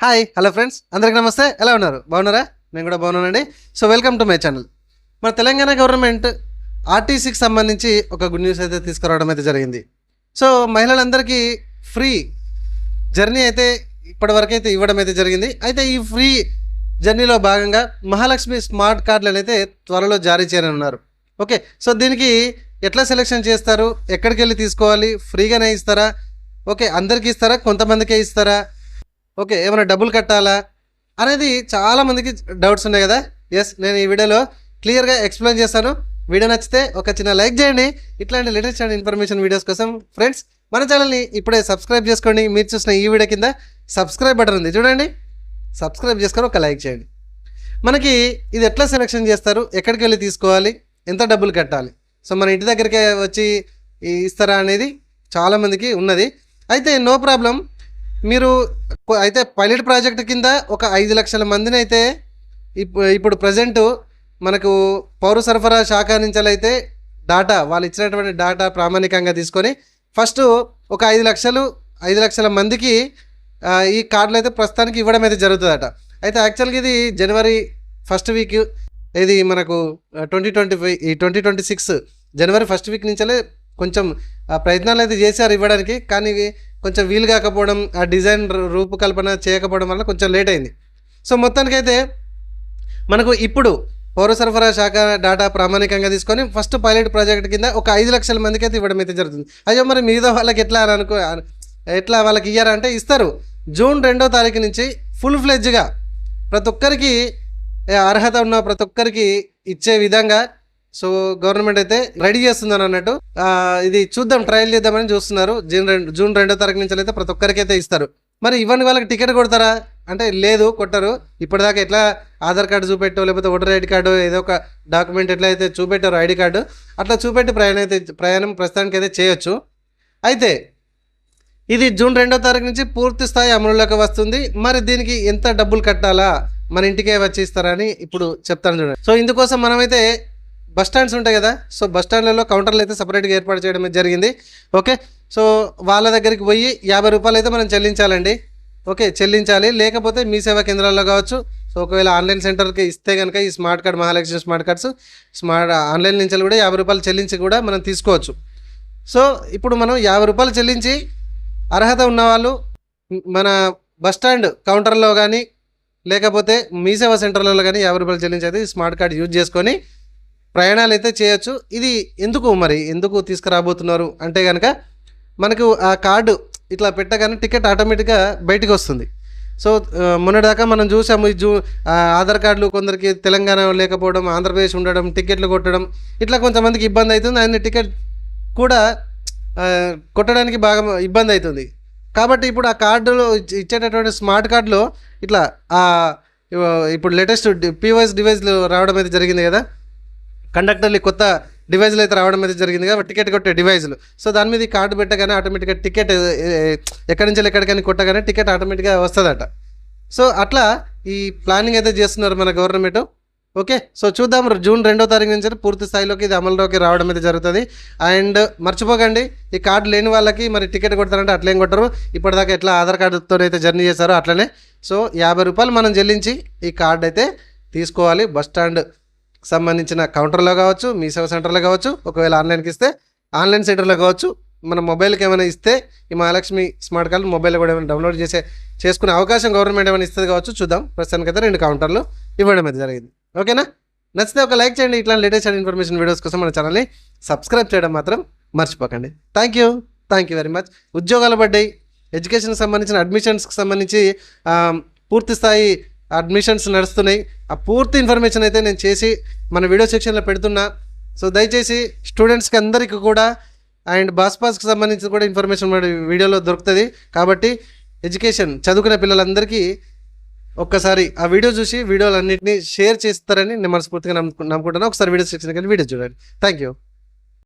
Hi hello friends, అందరికీ నమస్తే. ఎలా ఉన్నారు? బాగున్నారా? నేను కూడా బాగున్నానండి. So welcome to my channel. మన తెలంగాణ గవర్నమెంట్ ఆర్టీసీకి సంబంధించి ఒక గుడ్ న్యూస్ అయితే తీసుకురావడం అయితే జరిగింది. సో మహిళలందరికీ ఫ్రీ జర్నీ అయితే ఇప్పటివరకు అయితే ఇవ్వడం అయితే జరిగింది. అయితే ఈ ఫ్రీ జర్నీలో భాగంగా మహాలక్ష్మి స్మార్ట్ కార్డులను అయితే త్వరలో జారీ చేయనున్నారు. ఓకే, సో దీనికి ఎట్లా సెలెక్షన్ చేస్తారు, ఎక్కడికి వెళ్ళి తీసుకోవాలి, ఫ్రీగానే ఇస్తారా, ఓకే అందరికీ ఇస్తారా, కొంతమందికే ఇస్తారా, ఓకే ఏమైనా డబ్బులు కట్టాలా అనేది చాలామందికి డౌట్స్ ఉన్నాయి కదా. ఎస్, నేను ఈ వీడియోలో క్లియర్గా ఎక్స్ప్లెయిన్ చేస్తాను. వీడియో నచ్చితే ఒక చిన్న లైక్ చేయండి. ఇట్లాంటి లేటెస్ట్ అండ్ ఇన్ఫర్మేషన్ వీడియోస్ కోసం ఫ్రెండ్స్ మన ఛానల్ని ఇప్పుడే సబ్స్క్రైబ్ చేసుకోండి. మీరు చూసిన ఈ వీడియో కింద సబ్స్క్రైబ్ బటన్ ఉంది చూడండి, సబ్స్క్రైబ్ చేసుకొని ఒక లైక్ చేయండి. మనకి ఇది ఎట్లా సెలెక్షన్ చేస్తారు, ఎక్కడికి వెళ్ళి తీసుకోవాలి, ఎంత డబ్బులు కట్టాలి, సో మన ఇంటి దగ్గరికి వచ్చి ఇస్తారా అనేది చాలామందికి ఉన్నది. అయితే నో ప్రాబ్లం, మీరు అయితే పైలట్ ప్రాజెక్ట్ కింద ఒక 5 లక్షల మందిని అయితే ఇప్పుడు ప్రజెంటు మనకు పౌర సరఫరా శాఖ నుంచి అయితే డాటా వాళ్ళు ఇచ్చినటువంటి డాటా ప్రామాణికంగా తీసుకొని ఫస్ట్ ఒక 5 లక్షల మందికి ఈ కార్డులు అయితే ప్రస్తుతానికి ఇవ్వడం అయితే జరుగుతుందట. అయితే యాక్చువల్గా ఇది జనవరి ఫస్ట్ వీక్, ఇది మనకు 2026 జనవరి ఫస్ట్ వీక్ నుంచే కొంచెం ప్రయత్నాలు అయితే చేశారు ఇవ్వడానికి. కానీ కొంచెం వీలు కాకపోవడం, ఆ డిజైన్ రూపకల్పన చేయకపోవడం వల్ల కొంచెం లేట్ అయింది. సో మొత్తానికైతే మనకు ఇప్పుడు పౌర సరఫరా శాఖ డాటా ప్రామాణికంగా తీసుకొని ఫస్ట్ పైలట్ ప్రాజెక్ట్ కింద ఒక 5 లక్షల మందికి అయితే ఇవ్వడం అయితే జరుగుతుంది. అయ్యో మరి మిగతా వాళ్ళకి ఎట్లా వాళ్ళకి ఇయ్యారంటే ఇస్తారు. జూన్ 2వ తారీఖు నుంచి ఫుల్ ఫ్లెడ్జ్గా ప్రతి ఒక్కరికి అర్హత ఉన్న ప్రతి ఒక్కరికి ఇచ్చే విధంగా సో గవర్నమెంట్ అయితే రెడీ చేస్తుందని అన్నట్టు. ఇది చూద్దాం, ట్రయల్ చేద్దామని చూస్తున్నారు. జూన్ 2వ తారీఖు నుంచి అయితే ప్రతి ఒక్కరికి అయితే ఇస్తారు. మరి ఇవన్నీ వాళ్ళకి టికెట్ కొడతారా అంటే లేదు, కొట్టరు. ఇప్పటిదాకా ఎట్లా ఆధార్ కార్డు చూపెట్టో లేకపోతే ఓటర్ ఐడి కార్డు ఏదో ఒక డాక్యుమెంట్ ఎట్లా అయితే చూపెట్టారో ఐడి కార్డు అట్లా చూపెట్టి ప్రయాణం ప్రస్తుతానికి అయితే చేయొచ్చు. అయితే ఇది జూన్ 2వ తారీఖు నుంచి పూర్తి స్థాయి అమలులోకి వస్తుంది. మరి దీనికి ఎంత డబ్బులు కట్టాలా, మన ఇంటికే వచ్చి ఇస్తారా అని ఇప్పుడు చెప్తాను చూడండి. సో ఇందుకోసం మనమైతే బస్ స్టాండ్స్ ఉంటాయి కదా, సో బస్ స్టాండ్లలో కౌంటర్లు అయితే సపరేట్గా ఏర్పాటు చేయడం జరిగింది. ఓకే, సో వాళ్ళ దగ్గరికి పోయి 50 రూపాయలు అయితే మనం చెల్లించాలండి. ఓకే, చెల్లించాలి. లేకపోతే మీ సేవా కేంద్రాల్లో కావచ్చు. సో ఒకవేళ ఆన్లైన్ సెంటర్కి ఇస్తే కనుక ఈ smart card Mahalakshmi smart cards online నుంచి కూడా 50 రూపాయలు చెల్లించి కూడా మనం తీసుకోవచ్చు. సో ఇప్పుడు మనం 50 రూపాయలు చెల్లించి అర్హత ఉన్నవాళ్ళు మన బస్ స్టాండ్ కౌంటర్లో కానీ లేకపోతే మీ సేవా సెంటర్లలో కానీ 50 రూపాయలు చెల్లించి అయితే స్మార్ట్ కార్డ్ యూజ్ చేసుకొని ప్రయాణాలు అయితే చేయొచ్చు. ఇది ఎందుకు తీసుకురాబోతున్నారు అంటే కనుక మనకు ఆ కార్డు ఇట్లా పెట్టగానే టికెట్ ఆటోమేటిక్గా బయటకు వస్తుంది. సో మొన్నటిదాకా మనం చూసాము ఆధార్ కార్డులు కొందరికి తెలంగాణ లేకపోవడం, ఆంధ్రప్రదేశ్ ఉండడం, టికెట్లు కొట్టడం ఇట్లా కొంతమందికి ఇబ్బంది అవుతుంది. ఆయన టికెట్ కూడా కొట్టడానికి బాగా ఇబ్బంది అవుతుంది. కాబట్టి ఇప్పుడు ఆ కార్డులో ఇచ్చేటటువంటి స్మార్ట్ కార్డులో ఇట్లా ఇప్పుడు లేటెస్ట్ POS డివైస్లు రావడం అయితే జరిగింది కదా, కండక్టర్లు కొత్త డివైజ్లు అయితే రావడం అయితే జరిగింది కదా, టికెట్ కొట్టే డివైజ్లు. సో దాని మీద ఈ కార్డు పెట్టగానే ఆటోమేటిక్గా టికెట్ ఎక్కడి నుంచి ఎక్కడికైనా కొట్టగానే టికెట్ ఆటోమేటిక్గా వస్తుందట. సో అట్లా ఈ ప్లానింగ్ అయితే చేస్తున్నారు మన గవర్నమెంట్. ఓకే, సో చూద్దాం. జూన్ 2వ తారీఖు నుంచి పూర్తి స్థాయిలోకి ఇది అమలులోకి రావడం అయితే జరుగుతుంది. అండ్ మర్చిపోకండి, ఈ కార్డు లేని వాళ్ళకి మరి టికెట్ కొడతారంటే అట్లేం కొట్టరు. ఇప్పటిదాకా ఎట్లా ఆధార్ కార్డుతో అయితే జర్నీ చేశారో అట్లనే. సో 50 రూపాయలు మనం చెల్లించి ఈ కార్డు అయితే తీసుకోవాలి. బస్ స్టాండ్ సంబంధించిన కౌంటర్లో కావచ్చు, మీ సేవా సెంటర్లో కావచ్చు, ఒకవేళ ఆన్లైన్కి ఇస్తే ఆన్లైన్ సెంటర్లో కావచ్చు, మన మొబైల్కి ఏమైనా ఇస్తే ఈ మహాలక్ష్మి స్మార్ట్ కార్డు మొబైల్లో కూడా ఏమైనా డౌన్లోడ్ చేసుకునే అవకాశం గవర్నమెంట్ ఏమైనా ఇస్తుంది కావచ్చు. చూద్దాం. ప్రస్తుతానికి అయితే 2 కౌంటర్లు ఇవ్వడం అయితే జరిగింది. ఓకేనా? నచ్చితే ఒక లైక్ చేయండి. ఇట్లాంటి లేటెస్ట్ అండ్ ఇన్ఫర్మేషన్ వీడియోస్ కోసం మన ఛానల్ని సబ్స్క్రైబ్ చేయడం మాత్రం మర్చిపోకండి. Thank you very much. ఉద్యోగాలు పడ్డాయి, ఎడ్యుకేషన్కి సంబంధించిన అడ్మిషన్స్కి సంబంధించి పూర్తి స్థాయి అడ్మిషన్స్ నడుస్తున్నాయి. ఆ పూర్తి ఇన్ఫర్మేషన్ అయితే నేను చేసి మన వీడియో సెక్షన్లో పెడుతున్నా. సో దయచేసి స్టూడెంట్స్కి అందరికీ కూడా అండ్ పాస్కి సంబంధించి కూడా ఇన్ఫర్మేషన్ వీడియోలో దొరుకుతుంది. కాబట్టి ఎడ్యుకేషన్ చదువుకునే పిల్లలందరికీ ఒక్కసారి ఆ వీడియో చూసి వీడియోలన్నింటినీ షేర్ చేస్తారని నేను మనస్ఫూర్తిగా నమ్ముకుంటున్నాను. ఒకసారి వీడియో సెక్షన్కి వెళ్ళి వీడియో చూడండి. Thank you.